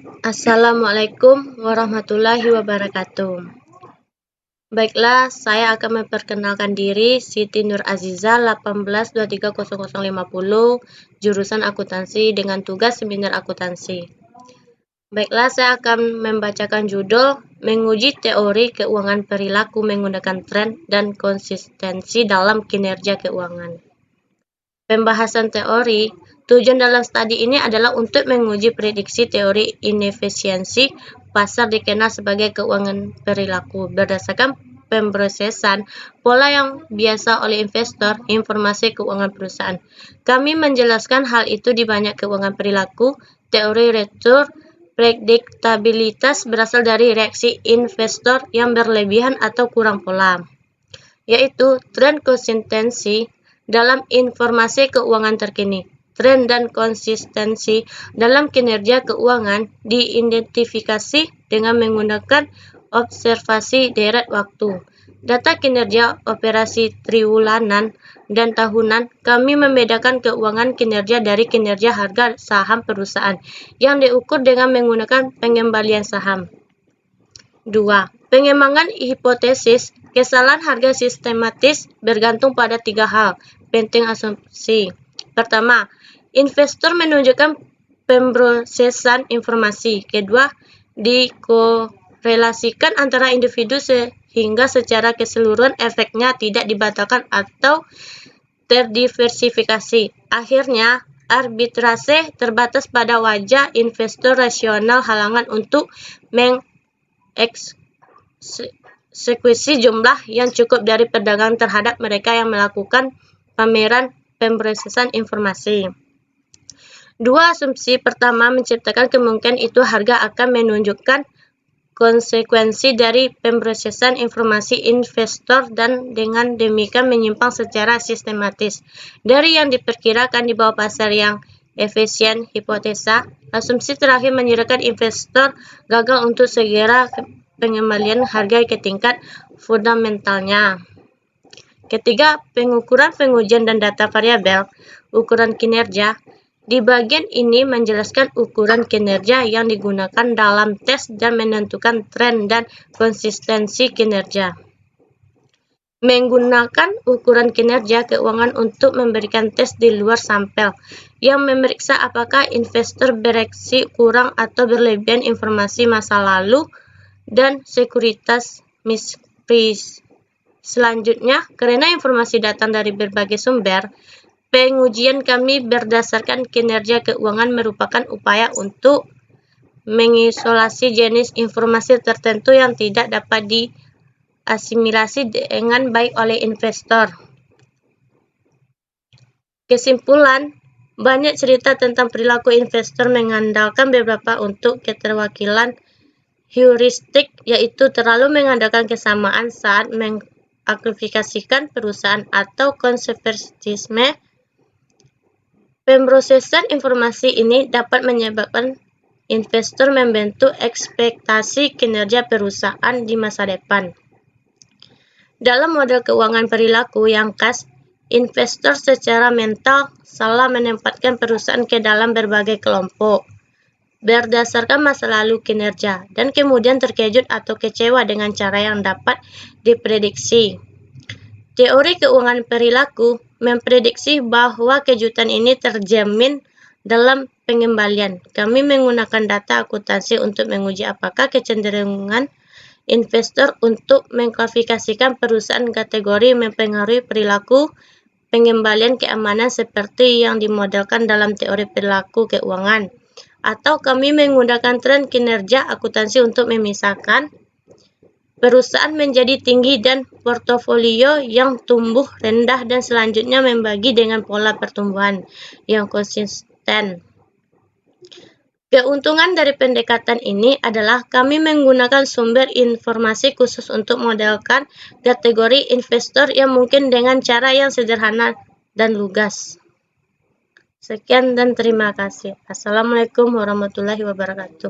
Assalamualaikum warahmatullahi wabarakatuh. Baiklah, saya akan memperkenalkan diri, Siti Nur Aziza, 18230050, jurusan akuntansi dengan tugas seminar akuntansi. Baiklah, saya akan membacakan judul Menguji Teori Keuangan Perilaku Menggunakan Tren dan Konsistensi dalam Kinerja Keuangan. Pembahasan teori. Tujuan dalam studi ini adalah untuk menguji prediksi teori inefisiensi pasar dikenal sebagai keuangan perilaku berdasarkan pemrosesan pola yang biasa oleh investor informasi keuangan perusahaan. Kami menjelaskan hal itu di banyak keuangan perilaku, teori return, prediktabilitas berasal dari reaksi investor yang berlebihan atau kurang pola, yaitu tren konsistensi dalam informasi keuangan terkini. Tren dan konsistensi dalam kinerja keuangan diidentifikasi dengan menggunakan observasi deret waktu. Data kinerja operasi triwulanan dan tahunan. Kami membedakan keuangan kinerja dari kinerja harga saham perusahaan yang diukur dengan menggunakan pengembalian saham. 2. Pengembangan hipotesis. Kesalahan harga sistematis bergantung pada 3 hal penting asumsi. Pertama, investor menunjukkan pemrosesan informasi. Kedua, dikorelasikan antara individu sehingga secara keseluruhan efeknya tidak dibatalkan atau terdiversifikasi. Akhirnya, arbitrase terbatas pada wajah investor rasional halangan untuk mengeksekusi jumlah yang cukup dari perdagangan terhadap mereka yang melakukan pameran pemrosesan informasi. 2. Asumsi pertama menciptakan kemungkinan itu harga akan menunjukkan konsekuensi dari pemrosesan informasi investor dan dengan demikian menyimpang secara sistematis dari yang diperkirakan di bawah pasar yang efisien. Hipotesa asumsi terakhir menyerahkan investor gagal untuk segera pengembalian harga ke tingkat fundamentalnya. Ketiga, pengukuran, pengujian, dan data variabel ukuran kinerja. Di bagian ini menjelaskan ukuran kinerja yang digunakan dalam tes dan menentukan tren dan konsistensi kinerja. Menggunakan ukuran kinerja keuangan untuk memberikan tes di luar sampel yang memeriksa apakah investor bereaksi kurang atau berlebihan informasi masa lalu dan sekuritas mispris. Selanjutnya, karena informasi datang dari berbagai sumber, pengujian kami berdasarkan kinerja keuangan merupakan upaya untuk mengisolasi jenis informasi tertentu yang tidak dapat diasimilasi dengan baik oleh investor. Kesimpulan, banyak cerita tentang perilaku investor mengandalkan beberapa untuk keterwakilan heuristik, yaitu terlalu mengandalkan kesamaan saat mengaklifikasikan perusahaan atau konservatisme. Pemrosesan informasi ini dapat menyebabkan investor membentuk ekspektasi kinerja perusahaan di masa depan. Dalam model keuangan perilaku yang khas, investor secara mental salah menempatkan perusahaan ke dalam berbagai kelompok berdasarkan masa lalu kinerja dan kemudian terkejut atau kecewa dengan cara yang dapat diprediksi. Teori keuangan perilaku memprediksi bahwa kejutan ini terjamin dalam pengembalian. Kami menggunakan data akuntansi untuk menguji apakah kecenderungan investor untuk mengklasifikasikan perusahaan kategori mempengaruhi perilaku pengembalian keamanan seperti yang dimodelkan dalam teori perilaku keuangan, atau kami menggunakan tren kinerja akuntansi untuk memisahkan perusahaan menjadi tinggi dan portofolio yang tumbuh rendah dan selanjutnya membagi dengan pola pertumbuhan yang konsisten. Keuntungan dari pendekatan ini adalah kami menggunakan sumber informasi khusus untuk modelkan kategori investor yang mungkin dengan cara yang sederhana dan lugas. Sekian dan terima kasih. Assalamualaikum warahmatullahi wabarakatuh.